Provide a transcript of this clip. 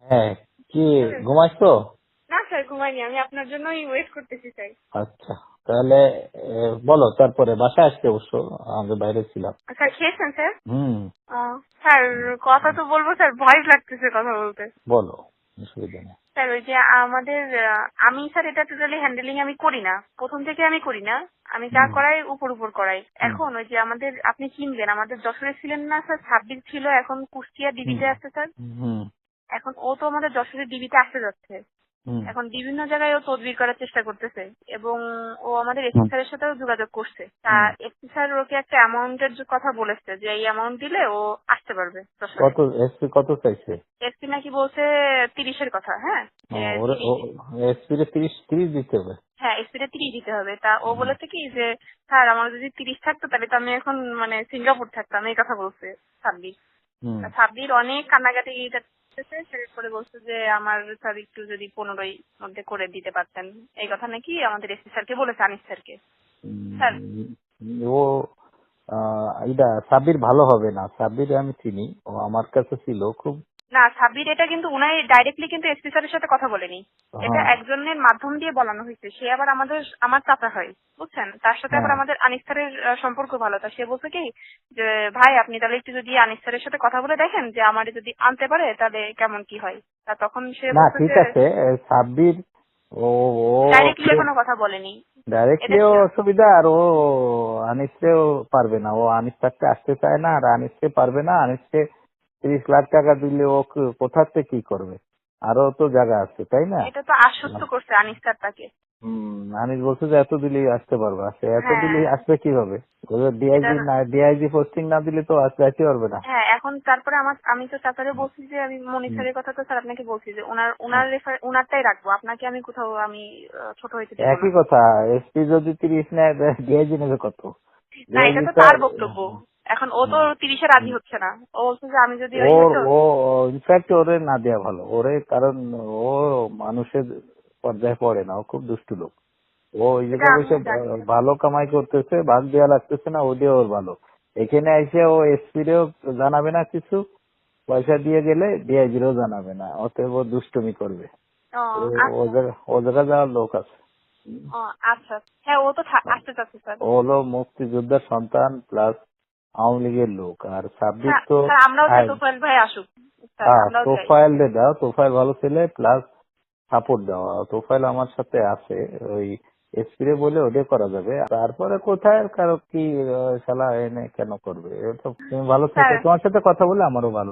হ্যাঁ, কি হুম। ঘুমাইছো? না স্যার, ঘুমাইনি, আমি আপনার জন্যই ওয়েট করতেছি স্যার। আচ্ছা, তাহলে বলো। তারপরে বাসায় আসতে অবশ্য আমি বাইরে ছিলাম। স্যার খেয়েছেন স্যার? হুম। স্যার, কথা তো বলবো স্যার, ভয় লাগতেছে কথা বলতে। বলো, অসুবিধা নেই। স্যার ওই যে আমাদের আমি স্যার এটা টোটালি হ্যান্ডেলিং আমি করি না, প্রথম থেকে আমি করি না। আমি যা হুম করাই উপর উপর করাই। হুম এখন ওই যে আমাদের আপনি চিনবেন, আমাদের যশোরে ছিলেন না স্যার, 26 ছিল, এখন কুষ্টিয়া হুম ডিবিতে আছে স্যার। হুম এখন ও তো আমাদের যশোরের ডিবিতে আসতে যাচ্ছে। হুম এখন বিভিন্ন জায়গায় ও তদবির করার চেষ্টা করতেছে, এবং ও আমাদের এসপি হুম স্যারের সাথেও যোগাযোগ করছে। তা হুম। এসপি স্যার ওকে একটা অ্যামাউন্টের কথা বলেছে যে এই অ্যামাউন্ট দিলে ও আসতে পারবে যশোরে। কত এসপি কত চাইছে? এসপি নাকি বলছে 30-এর কথা। হ্যাঁ, ও, যে ওরে 30। এসপি রে 30 দিতে হবে। হ্যাঁ, এসপিটা 30 দিতে হবে। তা ও হুম বলেছে কি যে স্যার আমার যদি 30 থাকতো তাহলে তো আমি এখন মানে সিঙ্গাপুর থাকতাম, এই কথা বলছে সাব্বির। হুম সাব্বির অনেক কান্নাকাটি করতেছে, সে করে বলছে যে আমার স্যার একটু যদি 15 মধ্যে করে দিতে পারতেন। এই কথা নাকি আমাদের এসপি স্যারকে বলেছে, আনিস স্যারকে। স্যার, ও এটা সাব্বির ভালো হবে না। সাব্বির আমি চিনি, ও আমার কাছে ছিল খুব। না, সাব্বির এটা কিন্তু উনাই ডাইরেক্টলি কিন্তু এসপি স্যারের সাথে কথা বলেনি। এটা হ্যাঁ একজনের মাধ্যম দিয়ে বলানো হয়েছে। সে আবার আমার চাচা হয়, বুঝছেন। তার সাথে আবার হ্যাঁ। আমাদের আনিস স্যারের সম্পর্ক ভালো। তা সে বলছে কি যে ভাই আপনি তাহলে একটু যদি আনিস স্যারের সাথে কথা বলে দেখেন যে আমার যদি আনতে পারে তাহলে কেমন কি হয়। তা তখন সে না, বলছে ঠিক যে আছে। সাব্বির ও ও ডাইরেক্টলি এখনো কথা বলেনি। এটা ডাইরেক্টলিও অসুবিধা, আর ও আনিসকেও পারবে না। ও আনিস থাকতে আসতে চায় না, আর আনিসকে পারবে না। আনিসকে 30 লাখ টাকা দিলে ও কোথাতে কি করবে? আরো তো জায়গা আছে, তাই না? এটা তো আশ্বস্ত করছে আনিস স্যার তাকে। আনিস বলছে যে এত দিলেই আসতে পারবে। আসে এত হ্যাঁ, দিলেই আসবে কিভাবে? এটা ডিআইজি না, ডিআইজি পোস্টিং না দিলে তো আসতে পারবে না। হ্যাঁ। এখন তারপরে আমি তো চাচারে বলছি যে আমি মনির হুম, স্যারের কথা তো স্যার আপনাকে বলছি যে হ্যাঁ। উনারটাই রাখবো, আপনাকে আমি কোথাও আমি ছোট হইতে দিব না। একই কথা। এসপি যদি 30 নেয়, ডিআইজি নেবে কত? না, এটা ডিআইজি তো তো তার বক্তব্য। এখন ও তো হুম, 30-এ রাজি হচ্ছে না। ও বলছে যে আমি যদি ওই ওর হতো। ও ইনফ্যাক্ট ওরে না দেওয়া ভালো। ওরে, কারণ ও মানুষের পর্যায়ে পড়ে না। ও খুব দুষ্টু লোক। ও ওই এটা জায়গায় বসে আমিও জানি। ভালো কামাই করতেছে, ভাগ দেওয়া লাগতেছে না, ও দিয়ে ওর ভালো। এখানে এসে ও এসপি রেও জানাবে না কিছু, পয়সা দিয়ে গেলে ডিআইজিরও জানাবে না। অতএব ও দুষ্টুমি করবে। ও আচ্ছা। ও জায়গায় যাওয়ার লোক আছে। ও আচ্ছা। হ্যাঁ, ও তো আসতে চাচ্ছে স্যার। ও হলো মুক্তিযোদ্ধার সন্তান প্লাস আওয়ামী লীগের লোক। আর সাব্বির স্যার তো স্যার, আমরাও চাই তোফায়েল ভাই আসুক। স্যার আমরাও চাই। তোফায়েল দাও। তোফায়েল ভালো ছেলে, প্লাস সাপোর্ট দেওয়া। তোফায়েল আমার সাথে আছে, ওই এসপিরে বলে ওদের করা যাবে। তারপরে কোথায় কারো কি শালা এনে কেন করবে? এটা তো তুমি ভালো থেকো, স্যার, তোমার সাথে কথা বলে আমারও ভালো